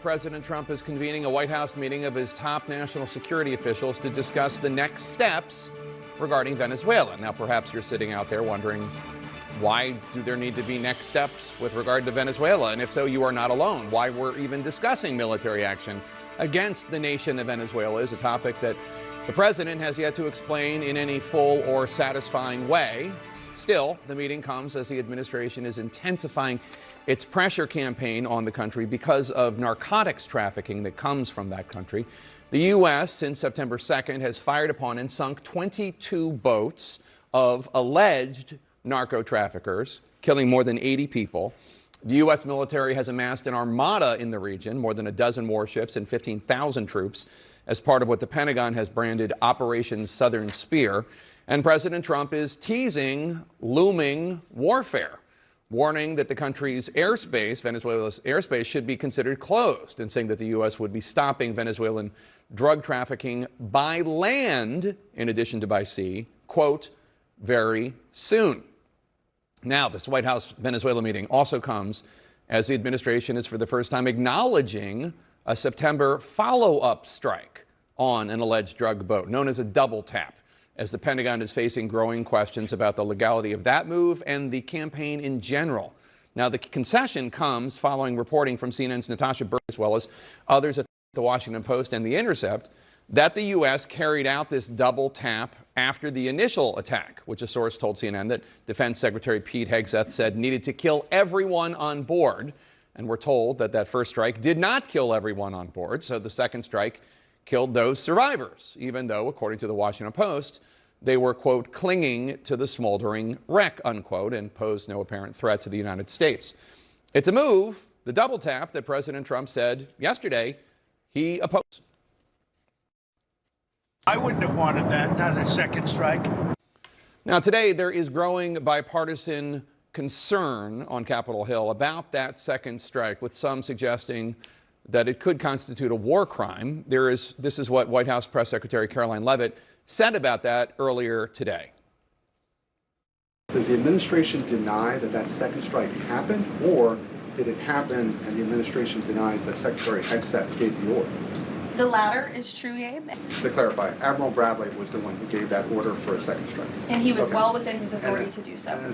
President Trump is convening a White House meeting of his top national security officials to discuss the next steps regarding Venezuela. Now, perhaps you're sitting out there wondering, why do there need to be next steps with regard to Venezuela? And if so, you are not alone. Why we're even discussing military action against the nation of Venezuela is a topic that the president has yet to explain in any full or satisfying way. Still, the meeting comes as the administration is intensifying its pressure campaign on the country because of narcotics trafficking that comes from that country. The U.S., since September 2nd, has fired upon and sunk 22 boats of alleged narco traffickers, killing more than 80 people. The U.S. military has amassed an armada in the region, more than a dozen warships and 15,000 troops, as part of what the Pentagon has branded Operation Southern Spear. And President Trump is teasing looming warfare, warning that the country's airspace, Venezuela's airspace, should be considered closed, and saying that the U.S. would be stopping Venezuelan drug trafficking by land, in addition to by sea, quote, very soon. Now, this White House Venezuela meeting also comes as the administration is for the first time acknowledging a September follow-up strike on an alleged drug boat known as a double tap, as the Pentagon is facing growing questions about the legality of that move and the campaign in general. Now, the concession comes following reporting from CNN's Natasha Burke, as well as others at the Washington Post and The Intercept, that the U.S. carried out this double tap after the initial attack, which a source told CNN that Defense Secretary Pete Hegseth said needed to kill everyone on board. And we're told that that first strike did not kill everyone on board, so the second strike killed those survivors, even though, according to the Washington Post, they were, quote, clinging to the smoldering wreck, unquote, and posed no apparent threat to the United States. It's a move, the double tap, that President Trump said yesterday he opposed. I wouldn't have wanted that, not a second strike. Now, today there is growing bipartisan concern on Capitol Hill about that second strike, with some suggesting that it could constitute a war crime. This is what White House Press Secretary Caroline Leavitt said about that earlier today. Does the administration deny that that second strike happened, or did it happen and the administration denies that Secretary Hegseth gave the order? The latter is true, Abe. To clarify, Admiral Bradley was the one who gave that order for a second strike. And he was well within his authority to do so.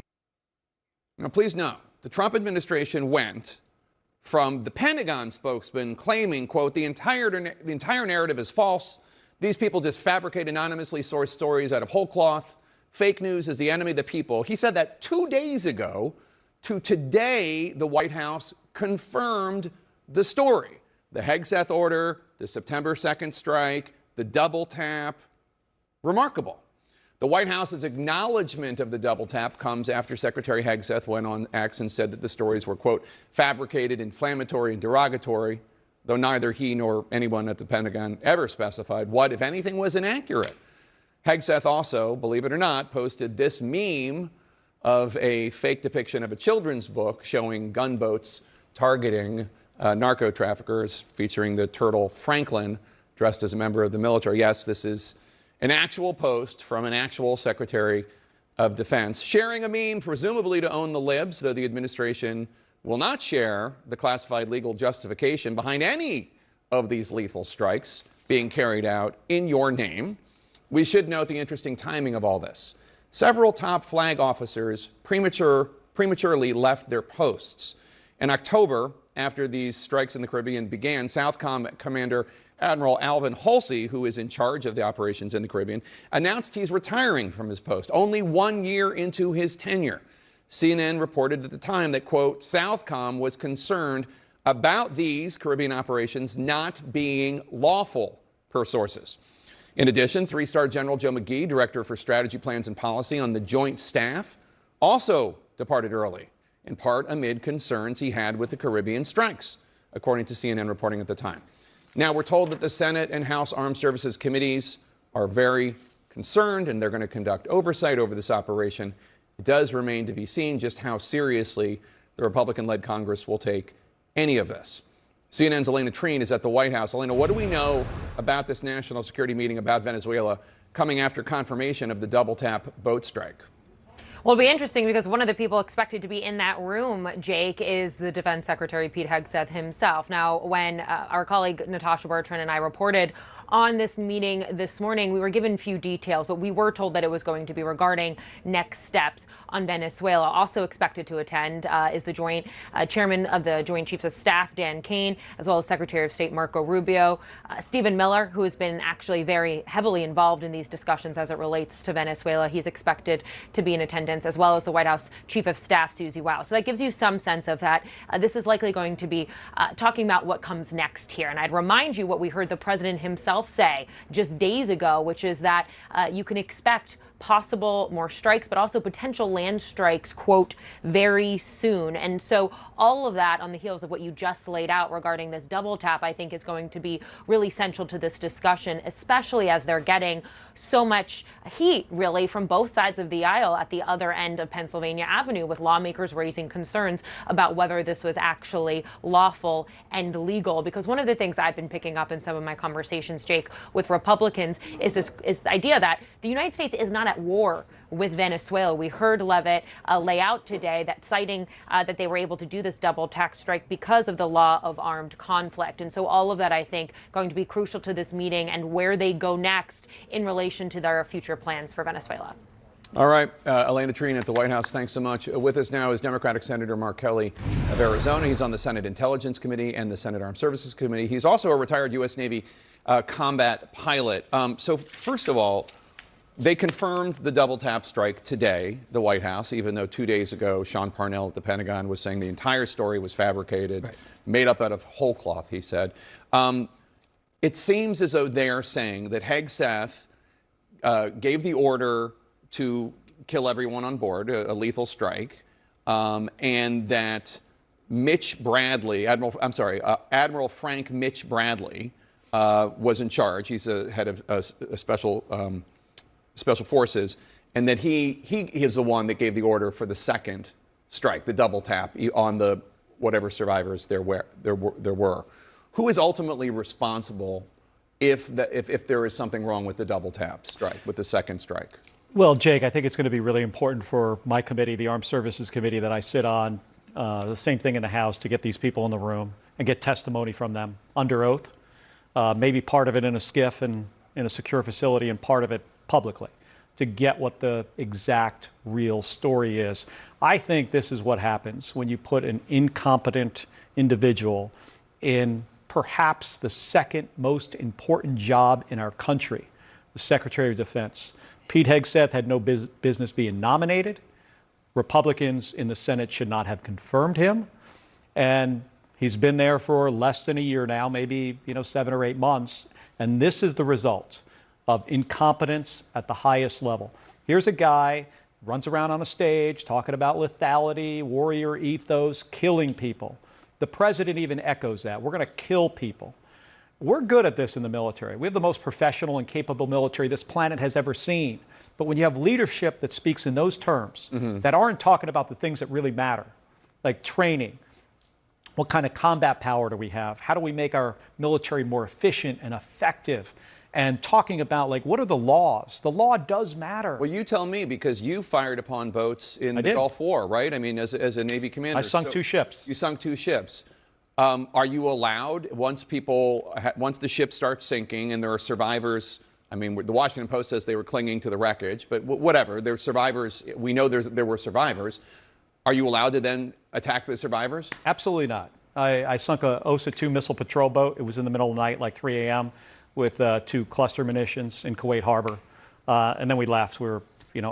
Now, please note, the Trump administration went from the Pentagon spokesman claiming, quote, the entire narrative is false. These people just fabricate anonymously sourced stories out of whole cloth. Fake news is the enemy of the people. He said that 2 days ago. To today, the White House confirmed the story. The Hegseth order, the September 2nd strike, the double tap. Remarkable. The White House's acknowledgement of the double tap comes after Secretary Hegseth went on X and said that the stories were, quote, fabricated, inflammatory, and derogatory, though neither he nor anyone at the Pentagon ever specified what, if anything, was inaccurate. Hegseth also, believe it or not, posted this meme of a fake depiction of a children's book showing gunboats targeting narco traffickers, featuring the turtle Franklin dressed as a member of the military. Yes, this is an actual post from an actual Secretary of Defense sharing a meme presumably to own the libs, though the administration will not share the classified legal justification behind any of these lethal strikes being carried out in your name. We should note the interesting timing of all this. Several top flag officers prematurely left their posts. In October, after these strikes in the Caribbean began, Southcom Commander Admiral Alvin Halsey, who is in charge of the operations in the Caribbean, announced he's retiring from his post only 1 year into his tenure. CNN reported at the time that, quote, Southcom was concerned about these Caribbean operations not being lawful, per sources. In addition, three-star General Joe McGee, Director for Strategy, Plans, and Policy on the Joint Staff, also departed early, in part amid concerns he had with the Caribbean strikes, according to CNN reporting at the time. Now, we're told that the Senate and House Armed Services Committees are very concerned, and they're going to conduct oversight over this operation. It does remain to be seen just how seriously the Republican-led Congress will take any of this. CNN's Elena Treen is at the White House. Elena, what do we know about this national security meeting about Venezuela coming after confirmation of the double tap boat strike? Well, it'll be interesting because one of the people expected to be in that room, Jake, is the Defense Secretary Pete Hegseth himself. Now, when our colleague Natasha Bertrand and I reported on this meeting this morning, we were given few details, but we were told that it was going to be regarding next steps on Venezuela. Also expected to attend is the joint chairman of the Joint Chiefs of Staff, Dan Kane, as well as Secretary of State Marco Rubio, Stephen Miller, who has been actually very heavily involved in these discussions as it relates to Venezuela. He's expected to be in attendance, as well as the White House Chief of Staff, Susie Wow. So that gives you some sense of that. This is likely going to be talking about what comes next here. And I'd remind you what we heard the president himself say just days ago, which is that you can expect possible more strikes, but also potential land strikes, quote, very soon. And so all of that on the heels of what you just laid out regarding this double tap, I think is going to be really central to this discussion, especially as they're getting so much heat, really, from both sides of the aisle at the other end of Pennsylvania Avenue, with lawmakers raising concerns about whether this was actually lawful and legal. Because one of the things I've been picking up in some of my conversations, Jake, with Republicans is the idea that the United States is not at war with Venezuela. We heard Leavitt lay out today that citing that they were able to do this double tax strike because of the law of armed conflict. And so all of that, I think, going to be crucial to this meeting and where they go next in relation to their future plans for Venezuela. All right, Elena Trine at the White House, thanks so much. With us now is Democratic Senator Mark Kelly of Arizona. He's on the Senate Intelligence Committee and the Senate Armed Services Committee. He's also a retired U.S. Navy combat pilot. So first of all, they confirmed the double tap strike today, the White House, even though 2 days ago, Sean Parnell at the Pentagon was saying the entire story was fabricated, right, made up out of whole cloth, he said. It seems as though they're saying that Hegseth gave the order to kill everyone on board, a lethal strike, and that Admiral Frank Mitch Bradley was in charge. He's a head of Special Forces, and that he is the one that gave the order for the second strike, the double tap on the whatever survivors there were. Who is ultimately responsible if there is something wrong with the double tap strike, with the second strike? Well, Jake, I think it's going to be really important for my committee, the Armed Services Committee that I sit on, the same thing in the House, to get these people in the room and get testimony from them under oath, maybe part of it in a SCIF and in a secure facility and part of it publicly, to get what the exact real story is. I think this is what happens when you put an incompetent individual in perhaps the second most important job in our country, the Secretary of Defense. Pete Hegseth had no business being nominated. Republicans in the Senate should not have confirmed him. And he's been there for less than a year now, maybe 7 or 8 months. And this is the result of incompetence at the highest level. Here's a guy, runs around on a stage talking about lethality, warrior ethos, killing people. The president even echoes that. We're going to kill people. We're good at this in the military. We have the most professional and capable military this planet has ever seen. But when you have leadership that speaks in those terms, that aren't talking about the things that really matter, like training, what kind of combat power do we have? How do we make our military more efficient and effective? And talking about, like, what are the laws? The law does matter. Well, you tell me, because you fired upon boats in the Gulf War, right? I mean, as a Navy commander. I sunk 2 ships. You sunk 2 ships. Are you allowed, once the ship starts sinking and there are survivors? I mean, the Washington Post says they were clinging to the wreckage, but whatever. There are survivors. We know there were survivors. Are you allowed to then attack the survivors? Absolutely not. I sunk a OSA 2 missile patrol boat. It was in the middle of the night, like 3 a.m., with 2 cluster munitions in Kuwait Harbor. And then we left. We were,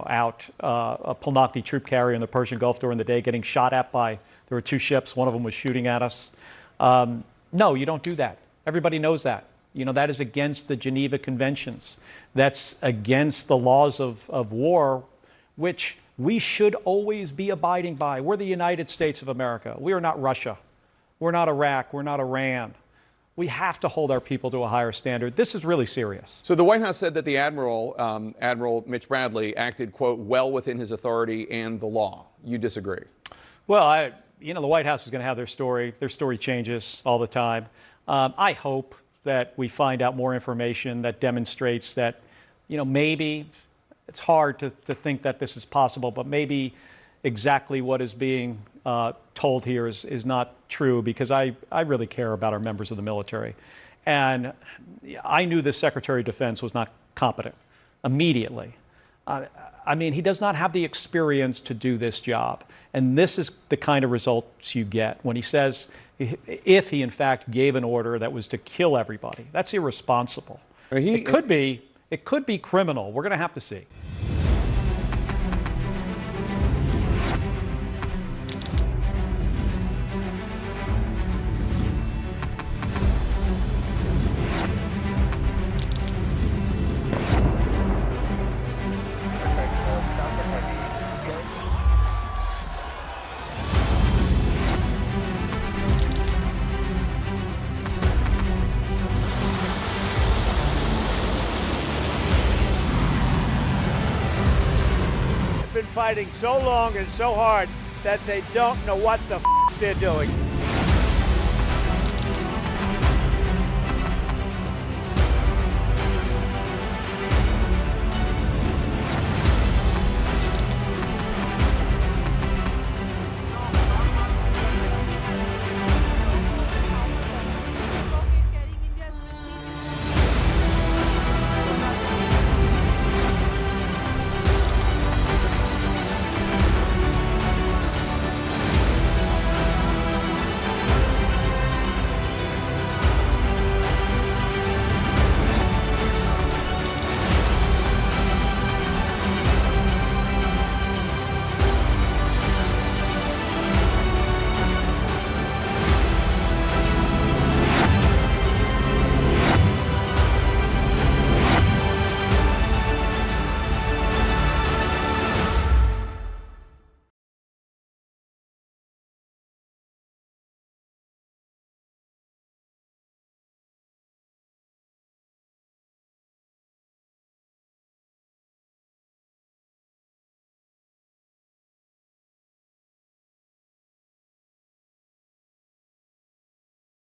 out a Polnokny troop carrier in the Persian Gulf during the day, getting shot at by, there were 2 ships. One of them was shooting at us. No, you don't do that. Everybody knows that. That is against the Geneva Conventions. That's against the laws of war, which we should always be abiding by. We're the United States of America. We are not Russia. We're not Iraq. We're not Iran. We have to hold our people to a higher standard. This is really serious. So the White House said that the Admiral Mitch Bradley acted, quote, well within his authority and the law. You disagree? Well, the White House is going to have their story. Their story changes all the time. I hope that we find out more information that demonstrates that, maybe it's hard to think that this is possible, but maybe exactly what is being told here is not true, because I really care about our members of the military. And I knew the Secretary of Defense was not competent immediately. I mean, he does not have the experience to do this job. And this is the kind of results you get when he says, if he in fact gave an order that was to kill everybody. That's irresponsible. It could be criminal. We're going to have to see. Been fighting so long and so hard that they don't know what the they're doing.